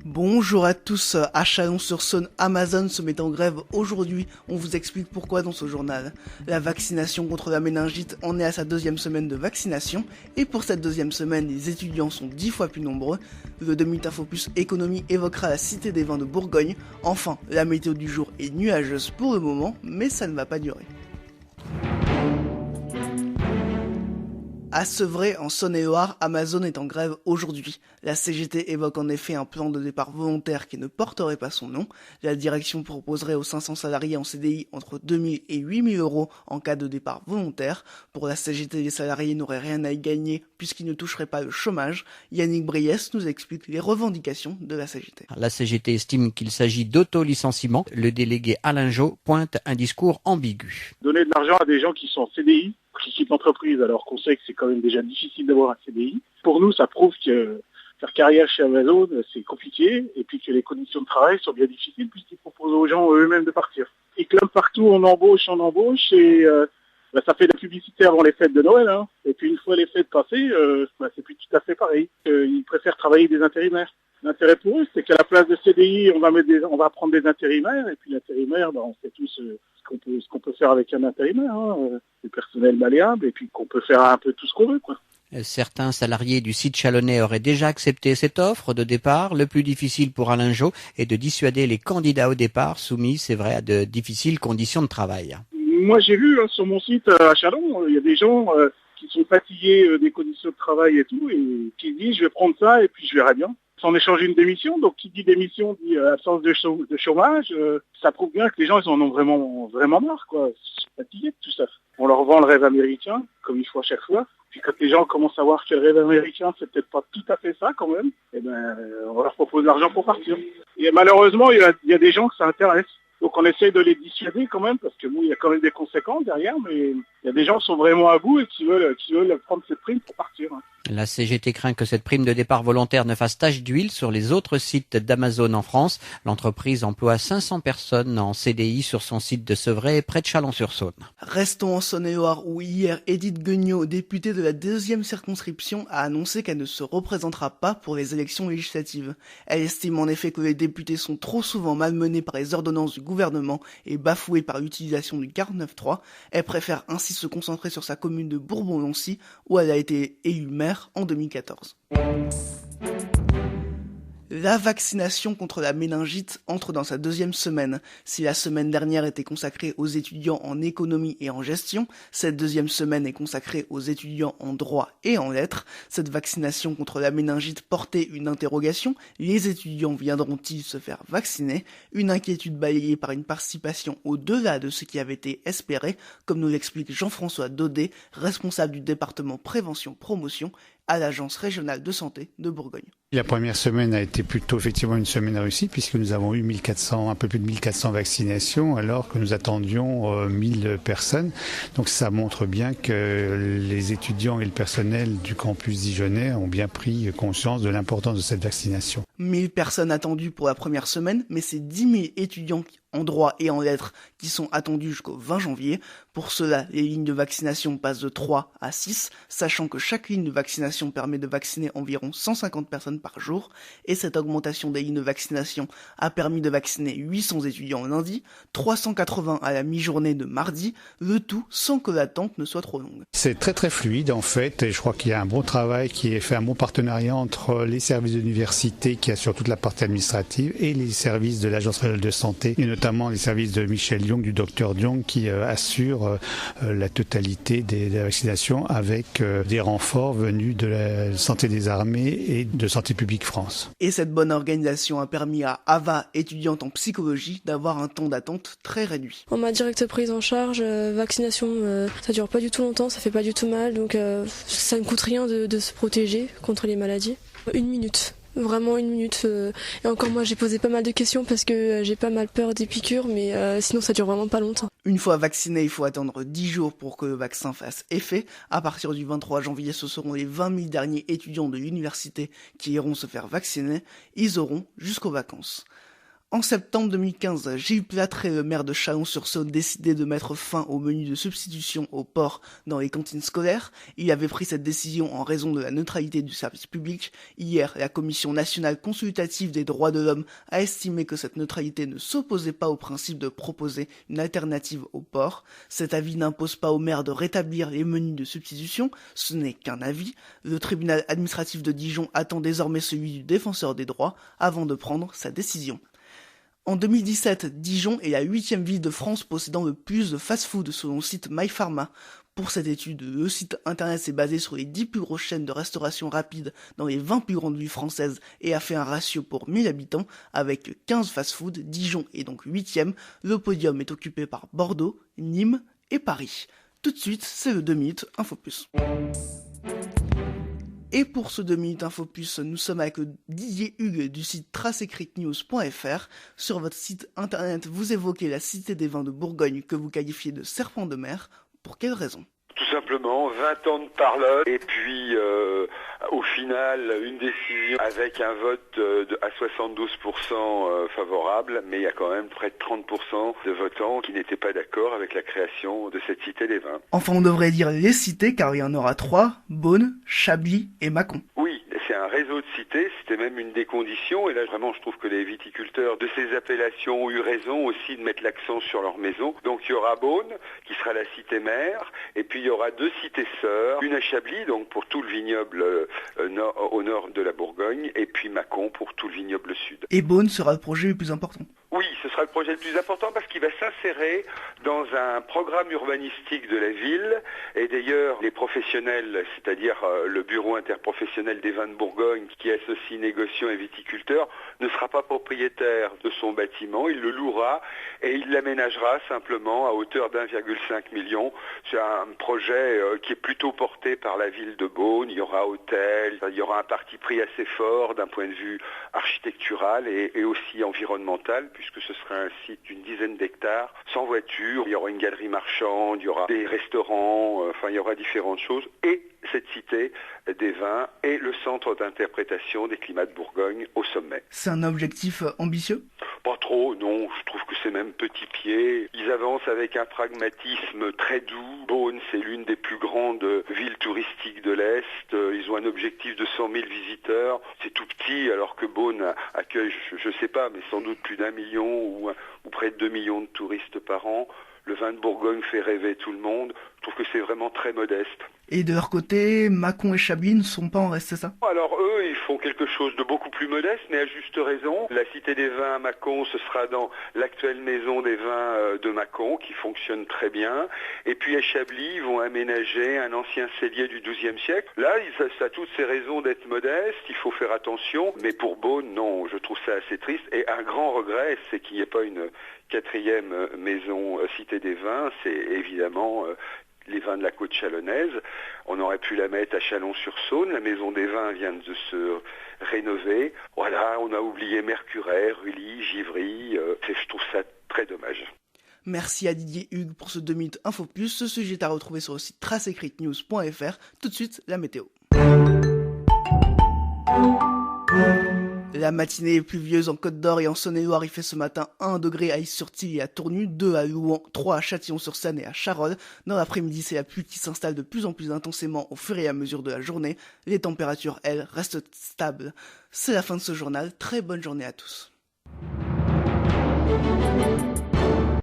Bonjour à tous, à Chalon-sur-Saône, Amazon se met en grève aujourd'hui, on vous explique pourquoi dans ce journal. La vaccination contre la méningite en est à sa deuxième semaine de vaccination, et pour cette deuxième semaine, les étudiants sont 10 fois plus nombreux. Le demi-infopus économie évoquera la cité des vins de Bourgogne. Enfin, la météo du jour est nuageuse pour le moment, mais ça ne va pas durer. À Sevré, en Saône-et-Loire, Amazon est en grève aujourd'hui. La CGT évoque en effet un plan de départ volontaire qui ne porterait pas son nom. La direction proposerait aux 500 salariés en CDI entre 2 000 et 8 000 euros en cas de départ volontaire. Pour la CGT, les salariés n'auraient rien à y gagner puisqu'ils ne toucheraient pas le chômage. Yannick Briès nous explique les revendications de la CGT. La CGT estime qu'il s'agit d'auto-licenciement. Le délégué Alain Jo pointe un discours ambigu. Donner de l'argent à des gens qui sont en CDI, qui quittent l'entreprise alors qu'on sait que c'est quand même déjà difficile d'avoir un CDI. Pour nous, ça prouve que faire carrière chez Amazon, c'est compliqué et puis que les conditions de travail sont bien difficiles puisqu'ils proposent aux gens eux-mêmes de partir. Ils clament partout, on embauche et ça fait de la publicité avant les fêtes de Noël. Et puis une fois les fêtes passées, c'est plus tout à fait pareil. Ils préfèrent travailler des intérimaires. L'intérêt pour eux, c'est qu'à la place de CDI, on va prendre des intérimaires et puis l'intérimaire, on sait tous ce qu'on peut faire avec un intérimaire, du personnel malléable et puis qu'on peut faire un peu tout ce qu'on veut, quoi. Certains salariés du site chalonnais auraient déjà accepté cette offre de départ. Le plus difficile pour Alain Jo est de dissuader les candidats au départ soumis, c'est vrai, à de difficiles conditions de travail. Moi, j'ai vu sur mon site à Chalon, il y a des gens qui sont fatigués des conditions de travail et tout, et qui disent je vais prendre ça et puis je verrai bien. Sans échanger une démission, donc qui dit démission dit absence de chômage, ça prouve bien que les gens ils en ont vraiment marre, quoi. Ils sont fatigués de tout ça. On leur vend le rêve américain, comme il faut à chaque fois. Puis quand les gens commencent à voir que le rêve américain, c'est peut-être pas tout à fait ça quand même, on leur propose de l'argent pour partir. Et malheureusement, il y a des gens que ça intéresse. Donc on essaie de les dissuader quand même, parce que il y a quand même des conséquences derrière, mais il y a des gens qui sont vraiment à bout et qui veulent prendre cette prime pour partir. La CGT craint que cette prime de départ volontaire ne fasse tache d'huile sur les autres sites d'Amazon en France. L'entreprise emploie 500 personnes en CDI sur son site de Sevré, près de Chalon-sur-Saône. Restons en Saône-et-Loire où hier, Edith Guignot, députée de la 2e circonscription, a annoncé qu'elle ne se représentera pas pour les élections législatives. Elle estime en effet que les députés sont trop souvent malmenés par les ordonnances du gouvernement et bafoués par l'utilisation du 49.3. Elle préfère ainsi se concentrer sur sa commune de Bourbon-Lancy où elle a été élue maire en 2014. La vaccination contre la méningite entre dans sa deuxième semaine. Si la semaine dernière était consacrée aux étudiants en économie et en gestion, cette deuxième semaine est consacrée aux étudiants en droit et en lettres. Cette vaccination contre la méningite portait une interrogation. Les étudiants viendront-ils se faire vacciner? Une inquiétude balayée par une participation au-delà de ce qui avait été espéré, comme nous l'explique Jean-François Daudet, responsable du département prévention-promotion à l'Agence régionale de santé de Bourgogne. La première semaine a été plutôt effectivement une semaine réussie puisque nous avons eu un peu plus de 1400 vaccinations alors que nous attendions 1000 personnes. Donc ça montre bien que les étudiants et le personnel du campus dijonnais ont bien pris conscience de l'importance de cette vaccination. 1000 personnes attendues pour la première semaine, mais c'est 10 000 étudiants en droit et en lettres qui sont attendus jusqu'au 20 janvier. Pour cela, les lignes de vaccination passent de 3 à 6, sachant que chaque ligne de vaccination permet de vacciner environ 150 personnes par jour, et cette augmentation des lignes de vaccination a permis de vacciner 800 étudiants lundi, 380 à la mi-journée de mardi, le tout sans que l'attente ne soit trop longue. C'est très très fluide en fait, et je crois qu'il y a un bon travail qui est fait, un bon partenariat entre les services de l'université qui assurent toute la partie administrative et les services de l'Agence régionale de santé, et notamment les services de Michel Diong, du docteur Diong, qui assure la totalité des vaccinations avec des renforts venus de la santé des armées et de Santé publique France. Et cette bonne organisation a permis à Ava, étudiante en psychologie, d'avoir un temps d'attente très réduit. On m'a direct prise en charge, vaccination, ça dure pas du tout longtemps, ça fait pas du tout mal, donc ça ne coûte rien de se protéger contre les maladies. 1 minute. Vraiment 1 minute. Et encore moi j'ai posé pas mal de questions parce que j'ai pas mal peur des piqûres, mais sinon ça dure vraiment pas longtemps. Une fois vacciné, il faut attendre 10 jours pour que le vaccin fasse effet. À partir du 23 janvier, ce seront les 20 000 derniers étudiants de l'université qui iront se faire vacciner. Ils auront jusqu'aux vacances. En septembre 2015, Gilles Platré, le maire de Chalon-sur-Saône, décidait de mettre fin au menu de substitution au porc dans les cantines scolaires. Il avait pris cette décision en raison de la neutralité du service public. Hier, la Commission nationale consultative des droits de l'homme a estimé que cette neutralité ne s'opposait pas au principe de proposer une alternative au porc. Cet avis n'impose pas au maire de rétablir les menus de substitution, ce n'est qu'un avis. Le tribunal administratif de Dijon attend désormais celui du défenseur des droits avant de prendre sa décision. En 2017, Dijon est la 8e ville de France possédant le plus de fast-food selon le site MyPharma. Pour cette étude, le site internet s'est basé sur les 10 plus grosses chaînes de restauration rapide dans les 20 plus grandes villes françaises et a fait un ratio pour 1000 habitants avec 15 fast-food. Dijon est donc 8e. Le podium est occupé par Bordeaux, Nîmes et Paris. Tout de suite, c'est le 2 minutes Info Plus. Et pour ce 2 minutes Info Plus, nous sommes avec Didier Hugues du site traceécritenews.fr. Sur votre site internet, vous évoquez la Cité des vins de Bourgogne que vous qualifiez de serpent de mer. Pour quelle raison ? Tout simplement, 20 ans de parlotte et puis au final une décision avec un vote à 72% favorable, mais il y a quand même près de 30% de votants qui n'étaient pas d'accord avec la création de cette Cité des vins. Enfin, on devrait dire les cités car il y en aura 3, Beaune, Chablis et Mâcon. Oui, c'est un réseau de cités, c'était même une des conditions, et là vraiment je trouve que les viticulteurs de ces appellations ont eu raison aussi de mettre l'accent sur leur maison. Donc il y aura Beaune, qui sera la cité mère, et puis il y aura 2 cités sœurs, une à Chablis, donc pour tout le vignoble au nord de la Bourgogne, et puis Mâcon pour tout le vignoble sud. Et Beaune sera le projet le plus important. Oui, ce sera le projet le plus important parce qu'il va s'insérer dans un programme urbanistique de la ville. Et d'ailleurs, les professionnels, c'est-à-dire le bureau interprofessionnel des vins de Bourgogne qui associe négociants et viticulteurs, ne sera pas propriétaire de son bâtiment. Il le louera et il l'aménagera simplement à hauteur d'1,5 million. C'est un projet qui est plutôt porté par la ville de Beaune. Il y aura hôtel, il y aura un parti pris assez fort d'un point de vue architectural et aussi environnemental, puisque ce sera un site d'une dizaine d'hectares, sans voiture. Il y aura une galerie marchande, il y aura des restaurants, il y aura différentes choses. Et cette cité des vins et le centre d'interprétation des climats de Bourgogne au sommet. C'est un objectif ambitieux ? Pas trop, non. Je trouve que c'est même petit pied. Ils avancent avec un pragmatisme très doux. Beaune, c'est l'une des plus grandes villes touristiques de l'Est. Ils ont un objectif de 100 000 visiteurs. C'est tout petit, alors que Beaune accueille, je ne sais pas, mais sans doute plus d'1 million ou près de 2 millions de touristes par an. Le vin de Bourgogne fait rêver tout le monde. Je trouve que c'est vraiment très modeste. Et de leur côté, Mâcon et Chablis ne sont pas en reste, c'est ça ? Alors eux, ils font quelque chose de beaucoup plus modeste, mais à juste raison. La Cité des vins à Mâcon, ce sera dans l'actuelle maison des vins de Mâcon, qui fonctionne très bien. Et puis à Chablis, ils vont aménager un ancien cellier du XIIe siècle. Là, ça a toutes ces raisons d'être modeste, il faut faire attention. Mais pour Beaune, non, je trouve ça assez triste. Et un grand regret, c'est qu'il n'y ait pas une 4e maison Cité des vins. C'est évidemment les vins de la côte chalonnaise. On aurait pu la mettre à Chalon-sur-Saône. La maison des vins vient de se rénover. Voilà, on a oublié Mercurey, Rully, Givry. Je trouve ça très dommage. Merci à Didier Hugues pour ce 2 minutes Info Plus. Ce sujet est à retrouver sur le site traceécritenews.fr. Tout de suite, la météo. La matinée est pluvieuse en Côte d'Or et en Saône-et-Loire. Il fait ce matin 1 degré à Is-sur-Tille et à Tournu, 2 à Louan, 3 à Châtillon-sur-Saône et à Charolles. Dans l'après-midi, c'est la pluie qui s'installe de plus en plus intensément au fur et à mesure de la journée. Les températures, elles, restent stables. C'est la fin de ce journal. Très bonne journée à tous.